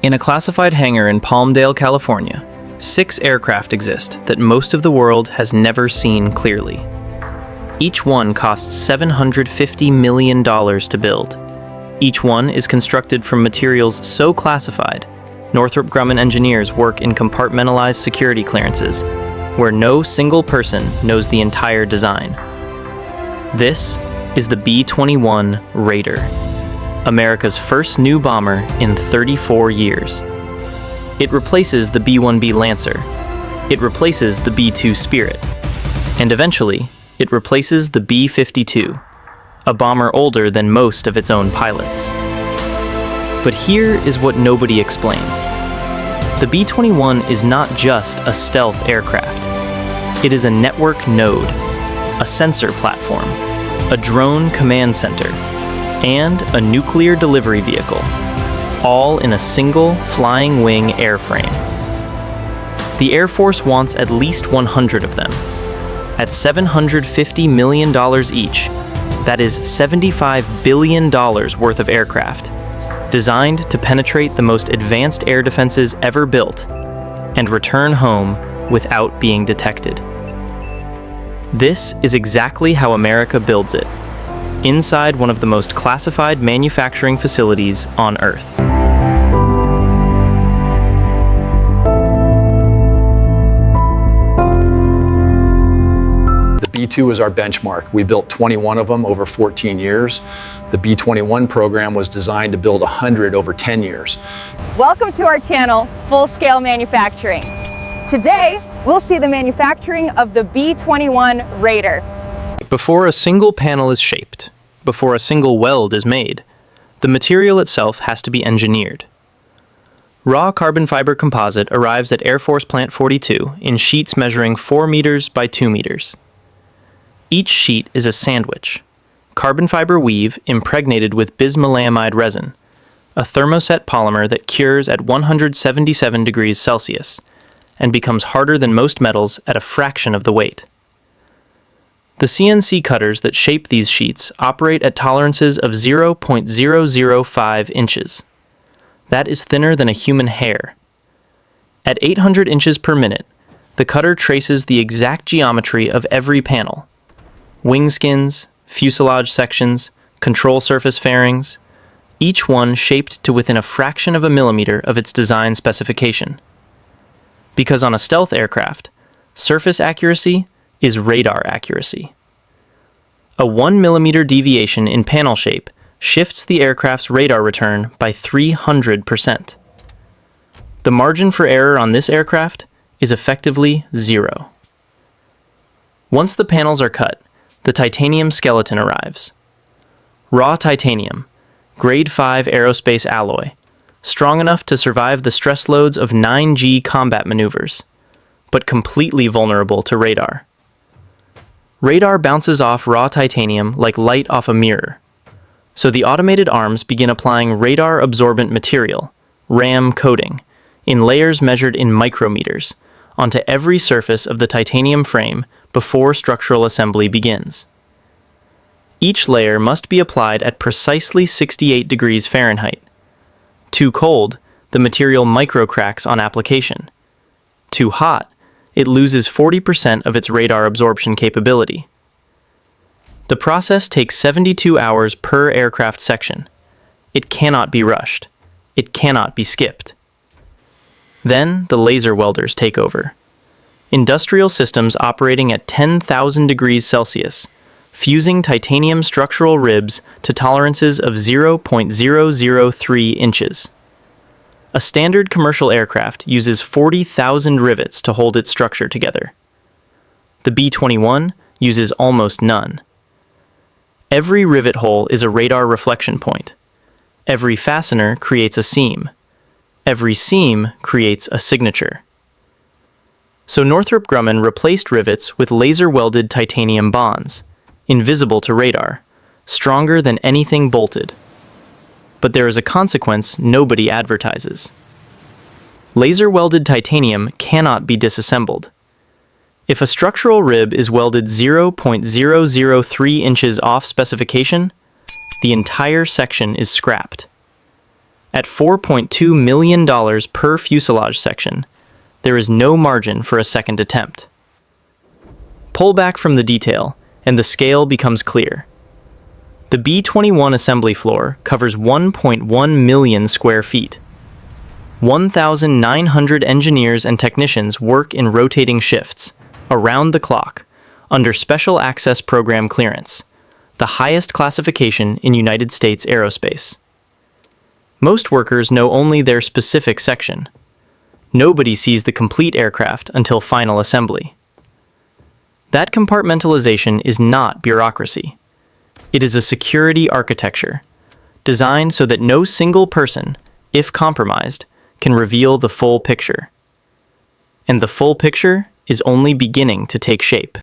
In a classified hangar in Palmdale, California, 6 aircraft exist that most of the world has never seen clearly. Each one costs $750 million to build. Each one is constructed from materials so classified, Northrop Grumman engineers work in compartmentalized security clearances, where no single person knows the entire design. This is the B-21 Raider, America's first new bomber in 34 years. It replaces the B-1B Lancer. It replaces the B-2 Spirit. And eventually, it replaces the B-52, a bomber older than most of its own pilots. But here is what nobody explains. The B-21 is not just a stealth aircraft. It is a network node, a sensor platform, a drone command center, and a nuclear delivery vehicle, all in a single flying wing airframe. The Air Force wants at least 100 of them. At $750 million each, that is $75 billion worth of aircraft, designed to penetrate the most advanced air defenses ever built and return home without being detected. This is exactly how America builds it, inside one of the most classified manufacturing facilities on Earth. The B-2 is our benchmark. We built 21 of them over 14 years. The B-21 program was designed to build 100 over 10 years. Welcome to our channel, Full Scale Manufacturing. Today, we'll see the manufacturing of the B-21 Raider. Before a single panel is shaped, before a single weld is made, the material itself has to be engineered. Raw carbon fiber composite arrives at Air Force Plant 42 in sheets measuring 4 meters by 2 meters. Each sheet is a sandwich, carbon fiber weave impregnated with bismulamide resin, a thermoset polymer that cures at 177 degrees Celsius and becomes harder than most metals at a fraction of the weight. The CNC cutters that shape these sheets operate at tolerances of 0.005 inches. That is thinner than a human hair. At 800 inches per minute, the cutter traces the exact geometry of every panel: wing skins, fuselage sections, control surface fairings, each one shaped to within a fraction of a millimeter of its design specification. Because on a stealth aircraft, surface accuracy is radar accuracy. A 1 millimeter deviation in panel shape shifts the aircraft's radar return by 300%. The margin for error on this aircraft is effectively 0. Once the panels are cut, the titanium skeleton arrives. Raw titanium, grade 5 aerospace alloy, strong enough to survive the stress loads of 9G combat maneuvers, but completely vulnerable to radar. Radar bounces off raw titanium like light off a mirror, so the automated arms begin applying radar-absorbent material, RAM coating, in layers measured in micrometers, onto every surface of the titanium frame before structural assembly begins. Each layer must be applied at precisely 68 degrees Fahrenheit. Too cold, the material microcracks on application. Too hot, it loses 40% of its radar absorption capability. The process takes 72 hours per aircraft section. It cannot be rushed. It cannot be skipped. Then the laser welders take over. Industrial systems operating at 10,000 degrees Celsius, fusing titanium structural ribs to tolerances of 0.003 inches. A standard commercial aircraft uses 40,000 rivets to hold its structure together. The B-21 uses almost none. Every rivet hole is a radar reflection point. Every fastener creates a seam. Every seam creates a signature. So Northrop Grumman replaced rivets with laser-welded titanium bonds, invisible to radar, stronger than anything bolted. But there is a consequence nobody advertises. Laser-welded titanium cannot be disassembled. If a structural rib is welded 0.003 inches off specification, the entire section is scrapped. At $4.2 million per fuselage section, there is no margin for a second attempt. Pull back from the detail, and the scale becomes clear. The B-21 assembly floor covers 1.1 million square feet. 1,900 engineers and technicians work in rotating shifts, around the clock, under Special Access Program clearance, the highest classification in United States aerospace. Most workers know only their specific section. Nobody sees the complete aircraft until final assembly. That compartmentalization is not bureaucracy. It is a security architecture, designed so that no single person, if compromised, can reveal the full picture. And the full picture is only beginning to take shape.